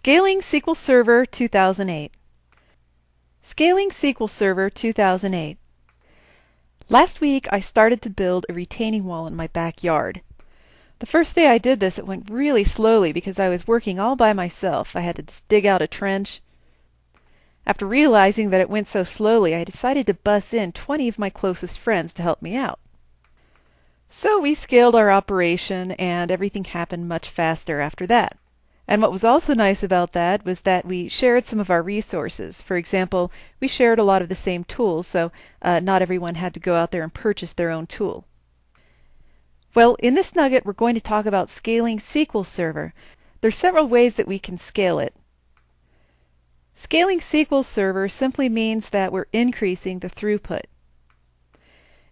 Scaling SQL Server 2008. Scaling SQL Server 2008. Last week I started to build a retaining wall in my backyard. The first day I did this, it went really slowly because I was working all by myself. I had to just dig out a trench. After realizing that it went so slowly, I decided to bus in 20 of my closest friends to help me out. So we scaled our operation and everything happened much faster after that. And what was also nice about that was that we shared some of our resources. For example, we shared a lot of the same tools, so not everyone had to go out there and purchase their own tool. Well, in this nugget we're going to talk about scaling SQL Server. There's several ways that we can scale it. Scaling SQL Server simply means that we're increasing the throughput.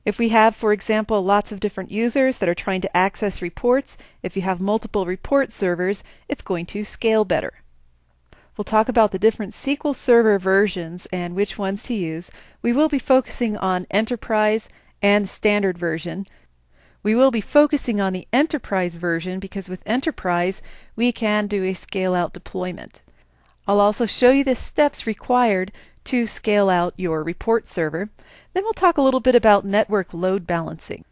If we have, for example, lots of different users that are trying to access reports, if you have multiple report servers, it's going to scale better. We'll talk about the different SQL Server versions and which ones to use. We will be focusing on Enterprise and Standard version. We will be focusing on the Enterprise version because with Enterprise we can do a scale-out deployment. I'll also show you the steps required to scale out your report server. Then we'll talk a little bit about network load balancing.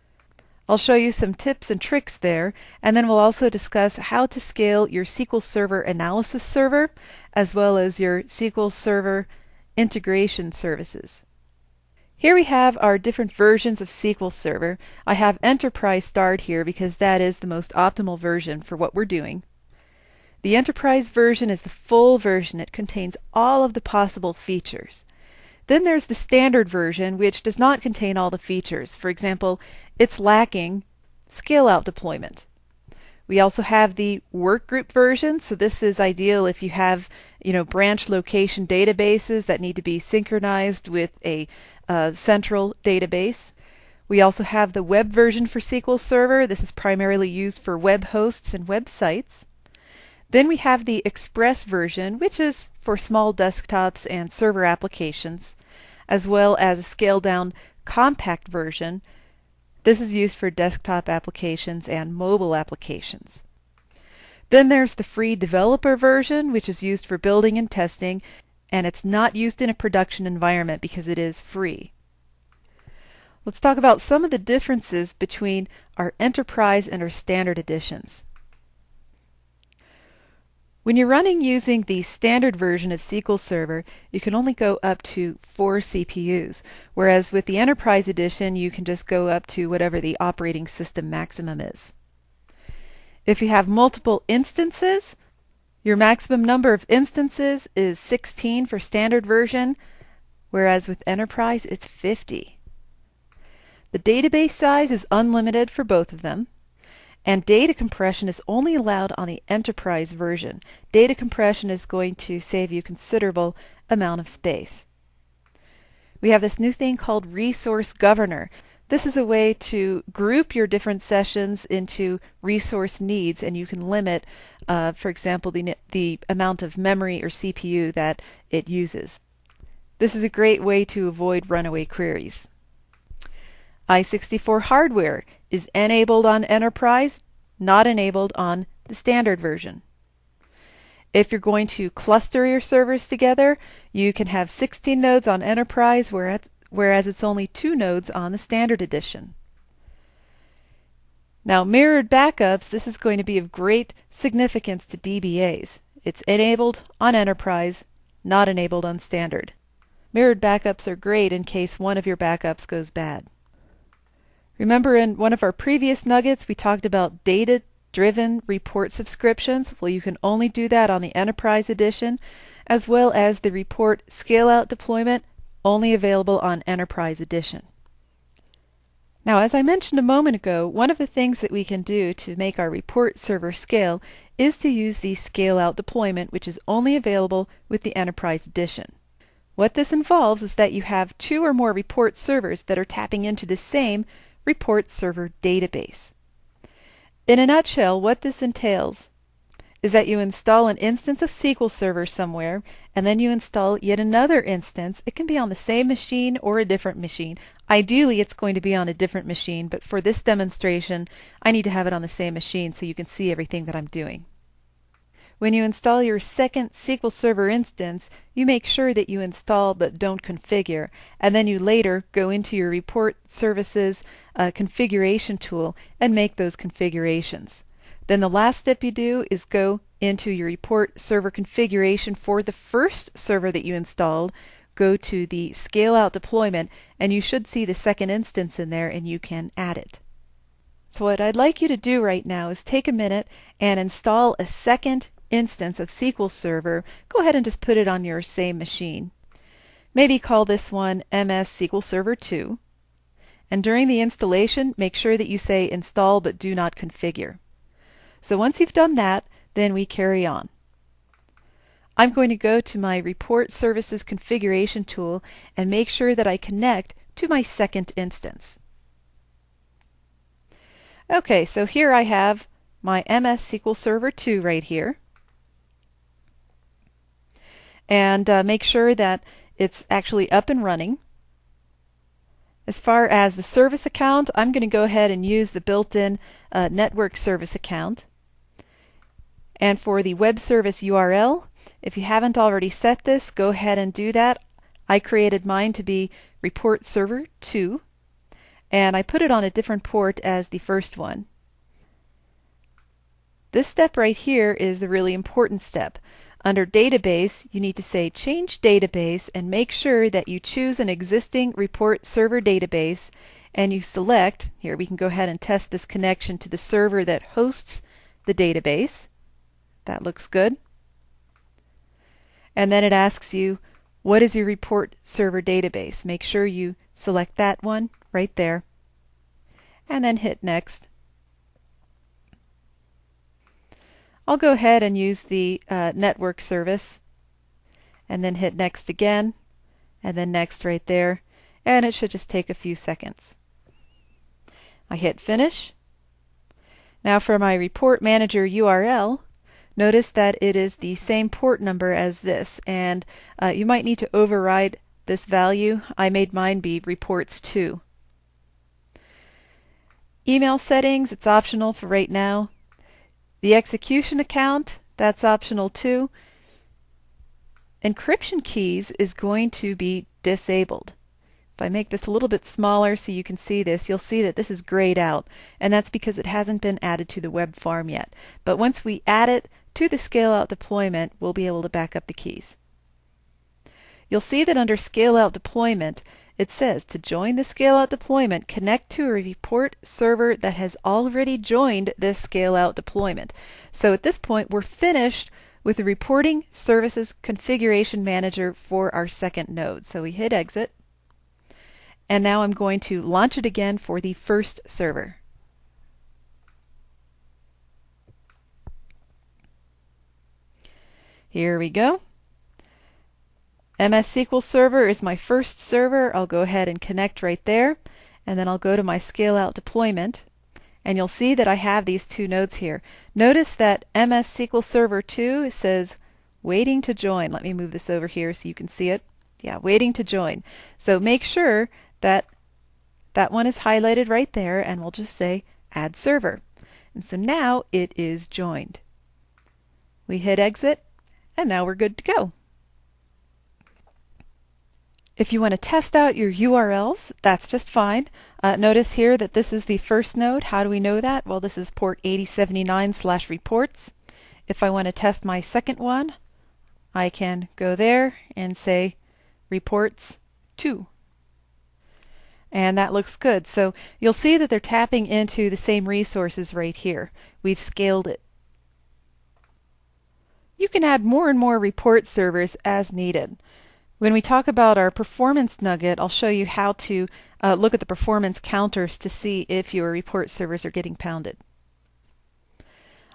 I'll show you some tips and tricks there, and then we'll also discuss how to scale your SQL Server Analysis server as well as your SQL Server integration services. Here we have our different versions of SQL Server. I have Enterprise starred here because that is the most optimal version for what we're doing. The Enterprise version is the full version. It contains all of the possible features. Then there's the Standard version, which does not contain all the features. For example, it's lacking scale-out deployment. We also have the Workgroup version, so this is ideal if you have, branch location databases that need to be synchronized with a central database. We also have the Web version for SQL Server. This is primarily used for web hosts and websites. Then we have the Express version, which is for small desktops and server applications, as well as a scaled-down Compact version. This is used for desktop applications and mobile applications. Then there's the free developer version, which is used for building and testing, and it's not used in a production environment because it is free. Let's talk about some of the differences between our Enterprise and our Standard editions. When you're running using the Standard version of SQL Server, you can only go up to 4 CPUs, whereas with the Enterprise edition you can just go up to whatever the operating system maximum is. If you have multiple instances, your maximum number of instances is 16 for Standard version, whereas with Enterprise it's 50. The database size is unlimited for both of them. And data compression is only allowed on the Enterprise version. Data compression is going to save you considerable amount of space. We have this new thing called Resource Governor. This is a way to group your different sessions into resource needs, and you can limit, for example, the amount of memory or CPU that it uses. This is a great way to avoid runaway queries. i64 hardware is enabled on Enterprise, not enabled on the Standard version. If you're going to cluster your servers together, you can have 16 nodes on Enterprise, whereas it's only 2 nodes on the Standard edition. Now, mirrored backups, this is going to be of great significance to DBAs. It's enabled on Enterprise, not enabled on Standard. Mirrored backups are great in case one of your backups goes bad. Remember in one of our previous nuggets we talked about data-driven report subscriptions? Well, you can only do that on the Enterprise edition, as well as the report scale-out deployment, only available on Enterprise edition. Now, as I mentioned a moment ago, one of the things that we can do to make our report server scale is to use the scale-out deployment, which is only available with the Enterprise edition. What this involves is that you have 2 or more report servers that are tapping into the same report server database. In a nutshell, what this entails is that you install an instance of SQL Server somewhere, and then you install yet another instance. It can be on the same machine or a different machine. Ideally, it's going to be on a different machine, but for this demonstration, I need to have it on the same machine so you can see everything that I'm doing. when you install your second SQL Server instance, you make sure that you install but don't configure, and then you later go into your report services configuration tool and make those configurations. Then the last step you do is go into your report server configuration for the first server that you installed, go to the scale out deployment, and you should see the second instance in there and you can add it. So what I'd like you to do right now is take a minute and install a second instance of SQL Server. Go ahead and just put it on your same machine. Maybe call this one MS SQL Server 2. And during the installation, make sure that you say install but do not configure. So once you've done that, then we carry on. I'm going to go to my Report Services Configuration tool and make sure that I connect to my second instance. Okay, so here I have my MS SQL Server 2 right here. And make sure that it's actually up and running. As far as the service account, I'm going to go ahead and use the built-in network service account. And for the web service URL, if you haven't already set this, go ahead and do that. I created mine to be Report Server 2. And I put it on a different port as the first one. This step right here is the really important step. Under Database, you need to say Change Database and make sure that you choose an existing report server database and you select, here we can go ahead and test this connection to the server that hosts the database. That looks good. And then it asks you, what is your report server database? Make sure you select that one right there, and then hit Next. I'll go ahead and use the network service, and then hit Next again, and then Next right there, and it should just take a few seconds. I hit Finish. Now for my Report Manager URL, notice that it is the same port number as this, and you might need to override this value. I made mine be reports 2. Email settings, it's optional for right now. The execution account, that's optional too. Encryption keys is going to be disabled. If I make this a little bit smaller so you can see this, you'll see that this is grayed out, and that's because it hasn't been added to the web farm yet. But once we add it to the scale out deployment, we'll be able to back up the keys. You'll see that under scale out deployment, it says to join the scale out deployment, connect to a report server that has already joined this scale out deployment. So at this point, we're finished with the reporting services configuration manager for our second node. So we hit exit. And now I'm going to launch it again for the first server. Here we go. MS SQL Server is my first server. I'll go ahead and connect right there, and then I'll go to my scale out deployment, and you'll see that I have these two nodes here. Notice that MS SQL Server 2 says waiting to join. Let me move this over here so you can see it. Yeah, waiting to join. So make sure that that one is highlighted right there, and we'll just say add server. And so now it is joined. We hit exit, and now we're good to go. If you want to test out your URLs, that's just fine. Notice here that this is the first node. How do we know that? Well, this is port 8079/reports. If I want to test my second one, I can go there and say reports 2. And that looks good. So you'll see that they're tapping into the same resources right here. We've scaled it. You can add more and more report servers as needed. When we talk about our performance nugget, I'll show you how to look at the performance counters to see if your report servers are getting pounded.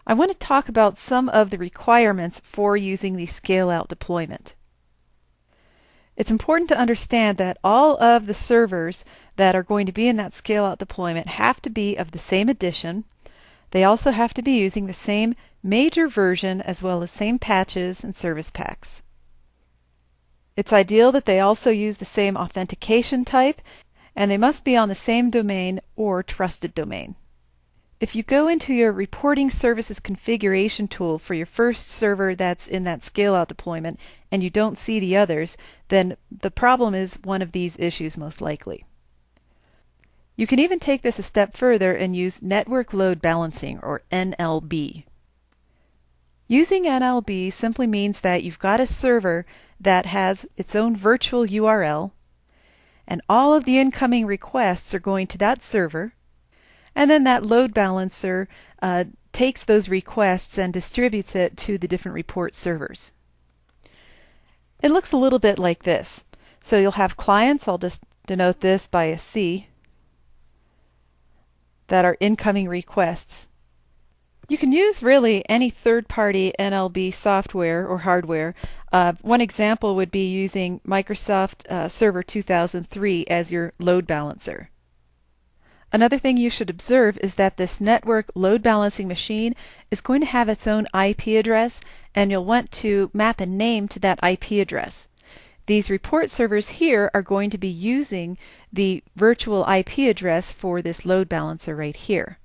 I want to talk about some of the requirements for using the scale-out deployment. It's important to understand that all of the servers that are going to be in that scale-out deployment have to be of the same edition. They also have to be using the same major version as well as same patches and service packs. It's ideal that they also use the same authentication type, and they must be on the same domain or trusted domain. If you go into your reporting services configuration tool for your first server that's in that scale-out deployment and you don't see the others, then the problem is one of these issues most likely. You can even take this a step further and use network load balancing, or NLB. Using NLB simply means that you've got a server that has its own virtual URL, and all of the incoming requests are going to that server, and then that load balancer takes those requests and distributes it to the different report servers. It looks a little bit like this. So you'll have clients, I'll just denote this by a C, that are incoming requests. You can use really any third-party NLB software or hardware. One example would be using Microsoft Server 2003 as your load balancer. Another thing you should observe is that this network load balancing machine is going to have its own IP address, and you'll want to map a name to that IP address. These report servers here are going to be using the virtual IP address for this load balancer right here.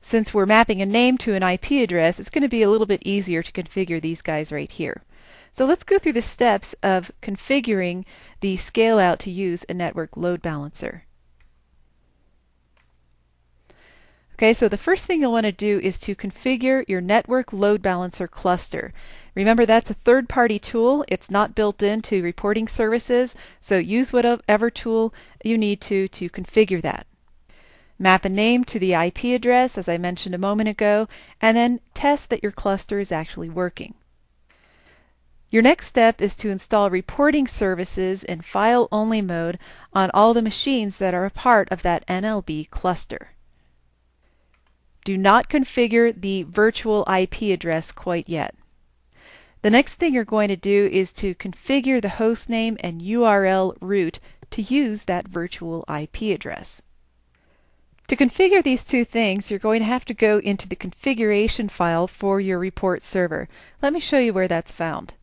Since we're mapping a name to an IP address, it's going to be a little bit easier to configure these guys right here. So let's go through the steps of configuring the scale out to use a network load balancer. Okay, so the first thing you'll want to do is to configure your network load balancer cluster. Remember, that's a third-party tool. It's not built into reporting services, so use whatever tool you need to configure that. Map a name to the IP address, as I mentioned a moment ago, and then test that your cluster is actually working. Your next step is to install reporting services in file-only mode on all the machines that are a part of that NLB cluster. Do not configure the virtual IP address quite yet. The next thing you're going to do is to configure the hostname and URL root to use that virtual IP address. To configure these two things, you're going to have to go into the configuration file for your report server. Let me show you where that's found.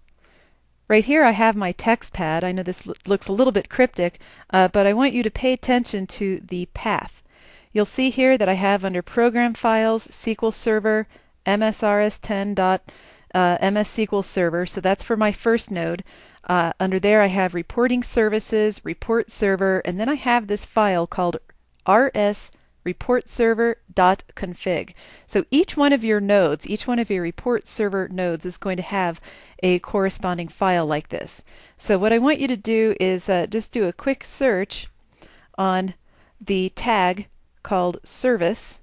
Right here I have my text pad. I know this looks a little bit cryptic, but I want you to pay attention to the path. You'll see here that I have under Program Files, SQL Server, msrs10.msql Server, so that's for my first node. Under there I have Reporting Services, Report Server, and then I have this file called rs.reportserver.config. So each one of your nodes, each one of your report server nodes is going to have a corresponding file like this. So what I want you to do is just do a quick search on the tag called service.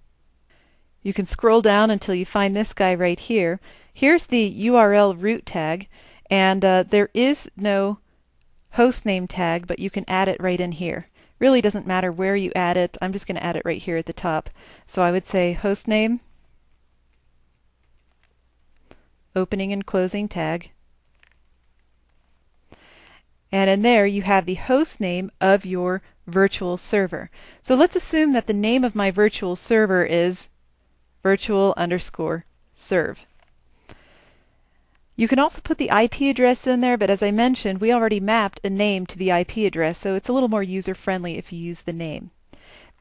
You can scroll down until you find this guy right here. Here's the URL root tag, and there is no hostname tag, but you can add it right in here. Really doesn't matter where you add it. I'm just going to add it right here at the top. So I would say hostname, opening and closing tag, and in there you have the host name of your virtual server. So let's assume that the name of my virtual server is virtual_serve. You can also put the IP address in there, but as I mentioned, we already mapped a name to the IP address, so it's a little more user-friendly if you use the name.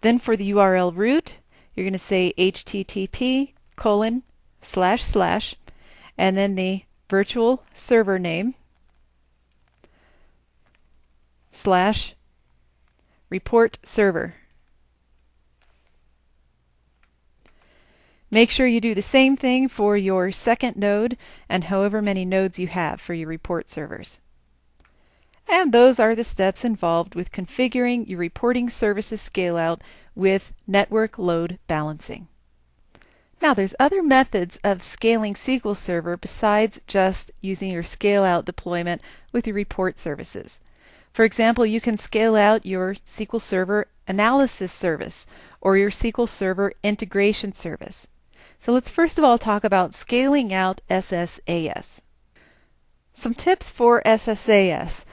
Then for the URL root, you're going to say http:// and then the virtual server name /report server. Make sure you do the same thing for your second node and however many nodes you have for your report servers. And those are the steps involved with configuring your reporting services scale-out with network load balancing. Now there's other methods of scaling SQL Server besides just using your scale-out deployment with your report services. For example, you can scale out your SQL Server analysis service or your SQL Server integration service. So let's first of all talk about scaling out SSAS. Some tips for SSAS.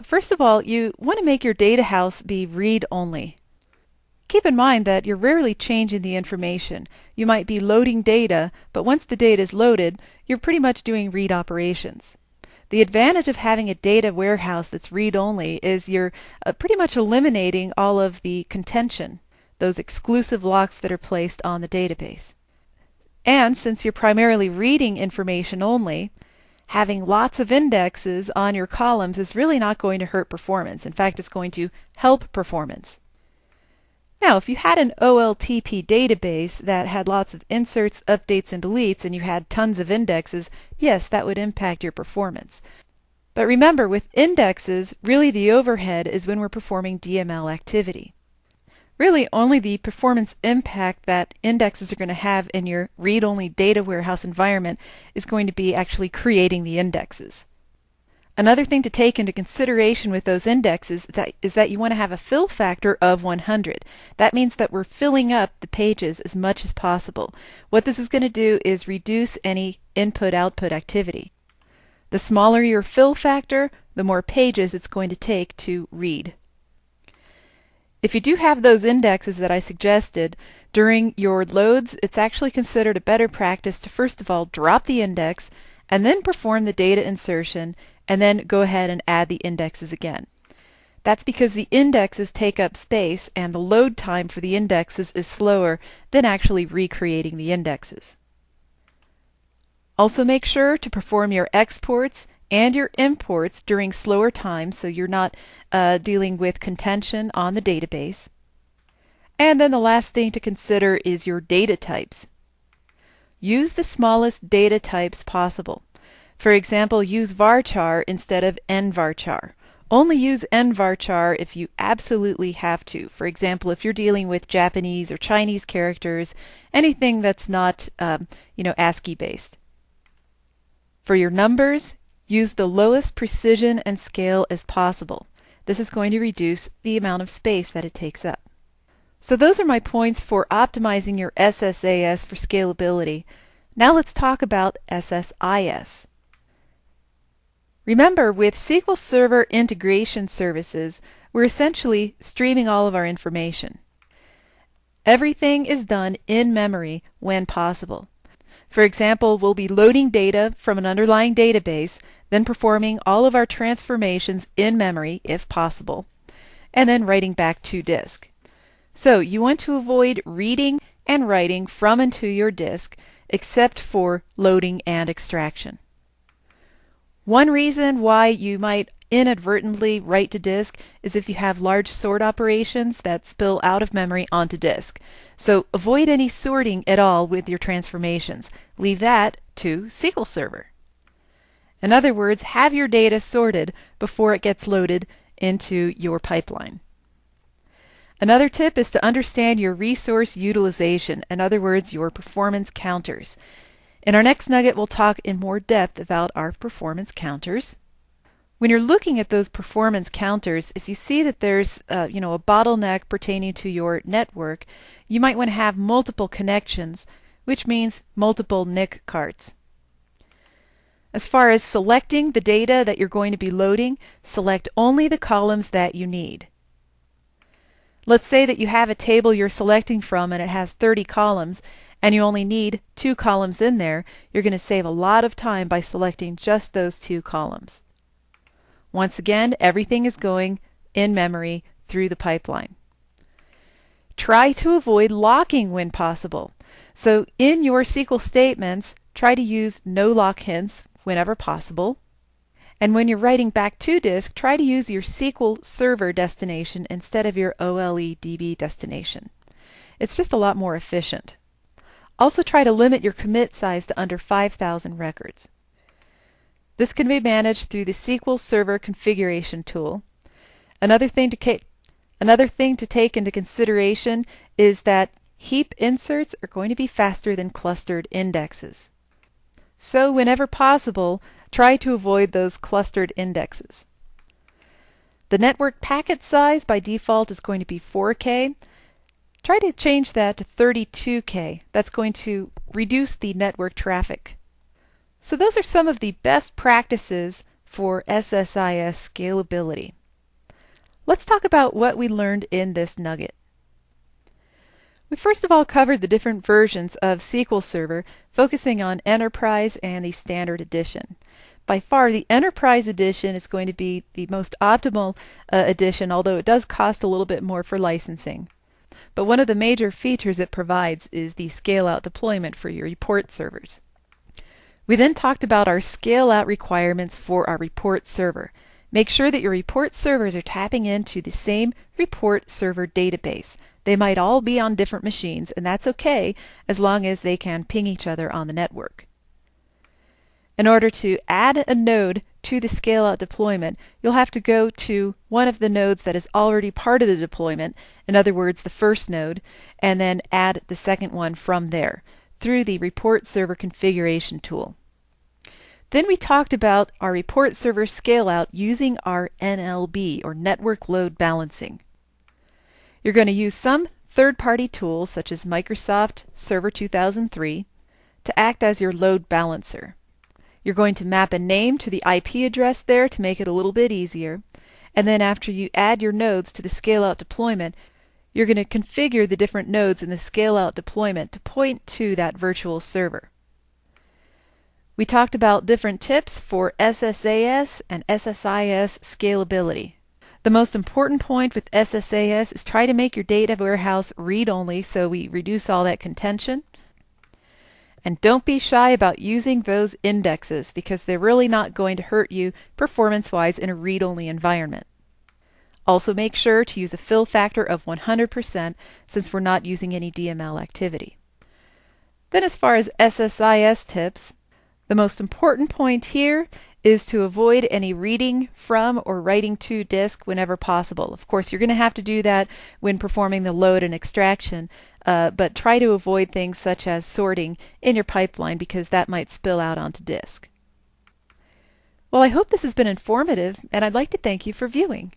First of all, you want to make your data house be read-only. Keep in mind that you're rarely changing the information. You might be loading data, but once the data is loaded, you're pretty much doing read operations. The advantage of having a data warehouse that's read-only is you're pretty much eliminating all of the contention. those exclusive locks that are placed on the database. And since you're primarily reading information only, having lots of indexes on your columns is really not going to hurt performance. In fact, it's going to help performance. Now, if you had an OLTP database that had lots of inserts, updates, and deletes, and you had tons of indexes, yes, that would impact your performance. But remember, with indexes, really the overhead is when we're performing DML activity. Really, only the performance impact that indexes are going to have in your read-only data warehouse environment is going to be actually creating the indexes. Another thing to take into consideration with those indexes is that you want to have a fill factor of 100. That means that we're filling up the pages as much as possible. What this is going to do is reduce any input-output activity. The smaller your fill factor, the more pages it's going to take to read. If you do have those indexes that I suggested, during your loads, it's actually considered a better practice to first of all drop the index and then perform the data insertion and then go ahead and add the indexes again. That's because the indexes take up space and the load time for the indexes is slower than actually recreating the indexes. Also make sure to perform your exports and your imports during slower times so you're not dealing with contention on the database. And then the last thing to consider is your data types. Use the smallest data types possible. For example, use varchar instead of nvarchar. Only use nvarchar if you absolutely have to. For example, if you're dealing with Japanese or Chinese characters, anything that's not ASCII based. For your numbers, use the lowest precision and scale as possible. This is going to reduce the amount of space that it takes up. So those are my points for optimizing your SSAS for scalability. Now let's talk about SSIS. Remember, with SQL Server integration services, we're essentially streaming all of our information. Everything is done in memory when possible. For example, we'll be loading data from an underlying database, then performing all of our transformations in memory, if possible, and then writing back to disk. So you want to avoid reading and writing from and to your disk, except for loading and extraction. One reason why you might inadvertently write to disk is if you have large sort operations that spill out of memory onto disk. So avoid any sorting at all with your transformations. Leave that to SQL Server. In other words, have your data sorted before it gets loaded into your pipeline. Another tip is to understand your resource utilization, in other words, your performance counters. In our next nugget, we'll talk in more depth about our performance counters. When you're looking at those performance counters, if you see that there's a bottleneck pertaining to your network, you might want to have multiple connections, which means multiple NIC cards. As far as selecting the data that you're going to be loading, select only the columns that you need. Let's say that you have a table you're selecting from and it has 30 columns, and you only need 2 columns in there. You're going to save a lot of time by selecting just those 2 columns. Once again, everything is going in memory through the pipeline. Try to avoid locking when possible. So in your SQL statements, try to use no lock hints whenever possible. And when you're writing back to disk, try to use your SQL Server destination instead of your OLEDB destination. It's just a lot more efficient. Also try to limit your commit size to under 5,000 records. This can be managed through the SQL Server configuration tool. Another thing to take into consideration is that heap inserts are going to be faster than clustered indexes. So whenever possible, try to avoid those clustered indexes. The network packet size by default is going to be 4K. Try to change that to 32K. That's going to reduce the network traffic. So those are some of the best practices for SSIS scalability. Let's talk about what we learned in this nugget. We first of all covered the different versions of SQL Server, focusing on Enterprise and the Standard Edition. By far, the Enterprise Edition is going to be the most optimal edition, although it does cost a little bit more for licensing. but one of the major features it provides is the scale-out deployment for your report servers. We then talked about our scale-out requirements for our report server. Make sure that your report servers are tapping into the same report server database. They might all be on different machines, and that's okay as long as they can ping each other on the network. In order to add a node to the scale-out deployment, you'll have to go to one of the nodes that is already part of the deployment, in other words, the first node, and then add the second one from there through the report server configuration tool. Then we talked about our report server scale-out using our NLB, or Network Load Balancing. You're going to use some third-party tools, such as Microsoft Server 2003, to act as your load balancer. You're going to map a name to the IP address there to make it a little bit easier. And then after you add your nodes to the scale-out deployment, you're going to configure the different nodes in the scale-out deployment to point to that virtual server. We talked about different tips for SSAS and SSIS scalability. The most important point with SSAS is try to make your data warehouse read-only so we reduce all that contention. And don't be shy about using those indexes because they're really not going to hurt you performance-wise in a read-only environment. Also make sure to use a fill factor of 100% since we're not using any DML activity. Then as far as SSIS tips, the most important point here is to avoid any reading from or writing to disk whenever possible. Of course, you're going to have to do that when performing the load and extraction, but try to avoid things such as sorting in your pipeline because that might spill out onto disk. Well, I hope this has been informative, and I'd like to thank you for viewing.